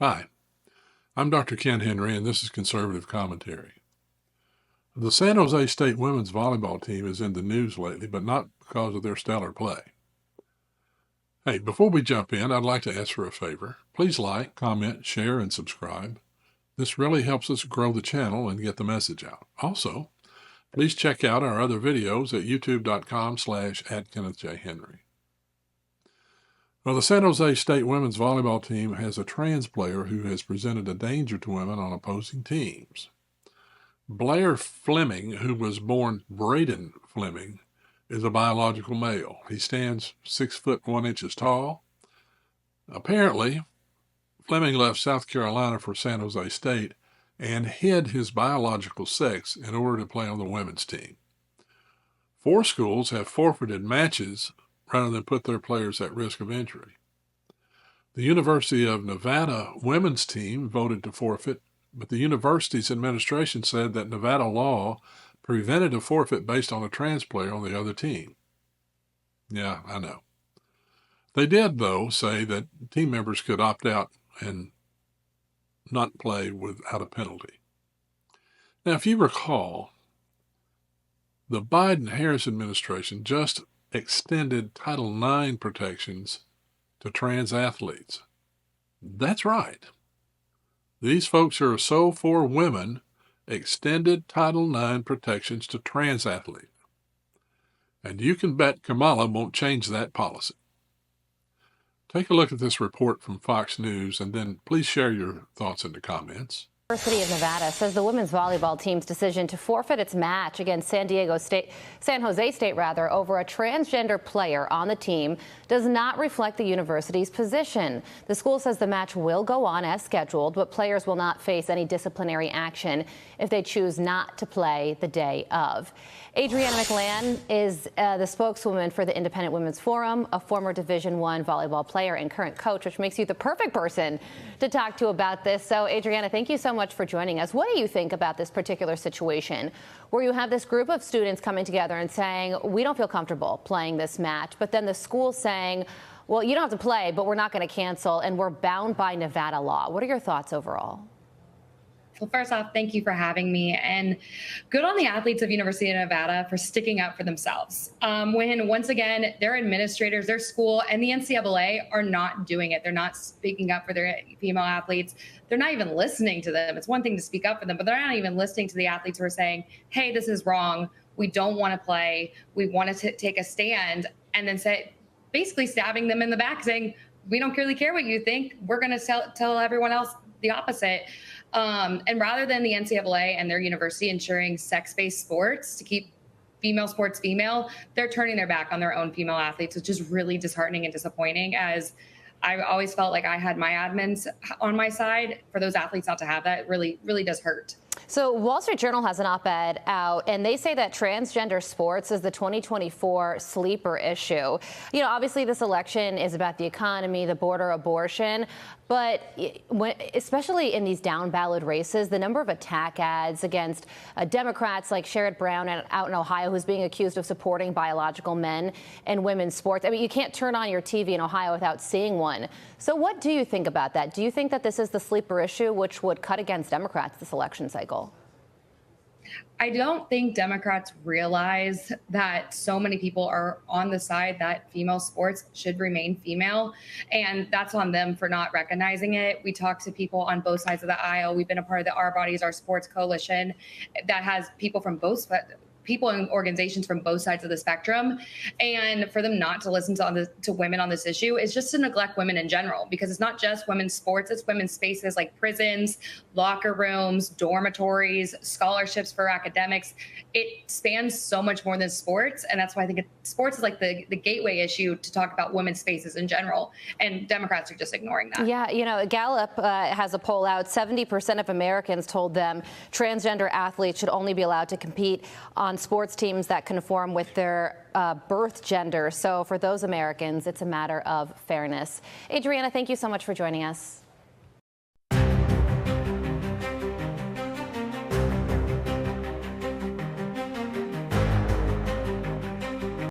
Hi, I'm Dr. Ken Henry, and this is Conservative Commentary. The San Jose State women's volleyball team is in the news lately, but not because of their stellar play. Hey, before we jump in, I'd like to ask for a favor. Please like, comment, share, and subscribe. This really helps us grow the channel and get the message out. Also, please check out our other videos at youtube.com/@KennethJHenry. Well, the San Jose State women's volleyball team has a trans player who has presented a danger to women on opposing teams. Blair Fleming, who was born Braden Fleming, is a biological male. He stands 6 foot 1 inches tall. Apparently, Fleming left South Carolina for San Jose State and hid his biological sex in order to play on the women's team. 4 schools have forfeited matches rather than put their players at risk of injury. The University of Nevada women's team voted to forfeit, but the university's administration said that Nevada law prevented a forfeit based on a trans player on the other team. Yeah, I know. They did, though, say that team members could opt out and not play without a penalty. Now, if you recall, the Biden-Harris administration just extended Title IX protections to trans athletes. That's right. These folks who are so for women extended Title IX protections to trans athletes. And you can bet Kamala won't change that policy. Take a look at this report from Fox News, and then please share your thoughts in the comments. The University of Nevada says the women's volleyball team's decision to forfeit its match against San Jose State over a transgender player on the team does not reflect the university's position. The school says the match will go on as scheduled, but players will not face any disciplinary action if they choose not to play the day of. Adriana McLean is the spokeswoman for the Independent Women's Forum, a former Division I volleyball player and current coach, which makes you the perfect person to talk to about this. So, Adriana, thank you so much for joining us. What do you think about this particular situation where you have this group of students coming together and saying, we don't feel comfortable playing this match, but then the school saying, well, you don't have to play, but we're not going to cancel, and we're bound by Nevada law? What are your thoughts overall? Well, first off, thank you for having me, and good on the athletes of University of Nevada for sticking up for themselves. When, once again, their administrators, their school, and the NCAA are not doing it. They're not speaking up for their female athletes. They're not even listening to them. It's one thing to speak up for them, but they're not even listening to the athletes who are saying, hey, this is wrong. We don't want to play. We want to take a stand, and then basically stabbing them in the back, saying, we don't really care what you think. We're going to tell everyone else the opposite. And rather than the NCAA and their university ensuring sex-based sports to keep female sports female, they're turning their back on their own female athletes, which is really disheartening and disappointing, as I always felt like I had my admins on my side. For those athletes not to have that really, really does hurt. So Wall Street Journal has an op-ed out, and they say that transgender sports is the 2024 sleeper issue. You know, obviously this election is about the economy, the border, abortion, but especially in these down-ballot races, the number of attack ads against Democrats like Sherrod Brown out in Ohio, who's being accused of supporting biological men in women's sports. I mean, you can't turn on your TV in Ohio without seeing one. So what do you think about that? Do you think that this is the sleeper issue which would cut against Democrats this election cycle? I don't think Democrats realize that so many people are on the side that female sports should remain female, and that's on them for not recognizing it. We talk to people on both sides of the aisle. We've been a part of the Our Bodies, Our Sports coalition that has people from people and organizations from both sides of the spectrum. And for them not to listen to women on this issue is just to neglect women in general, because it's not just women's sports, it's women's spaces like prisons, locker rooms, dormitories, scholarships for academics. It spans so much more than sports. And that's why I think sports is like the gateway issue to talk about women's spaces in general. And Democrats are just ignoring that. Yeah, you know, Gallup has a poll out. 70% of Americans told them transgender athletes should only be allowed to compete on sports teams that conform with their birth gender. So for those Americans, it's a matter of fairness. Adriana, thank you so much for joining us.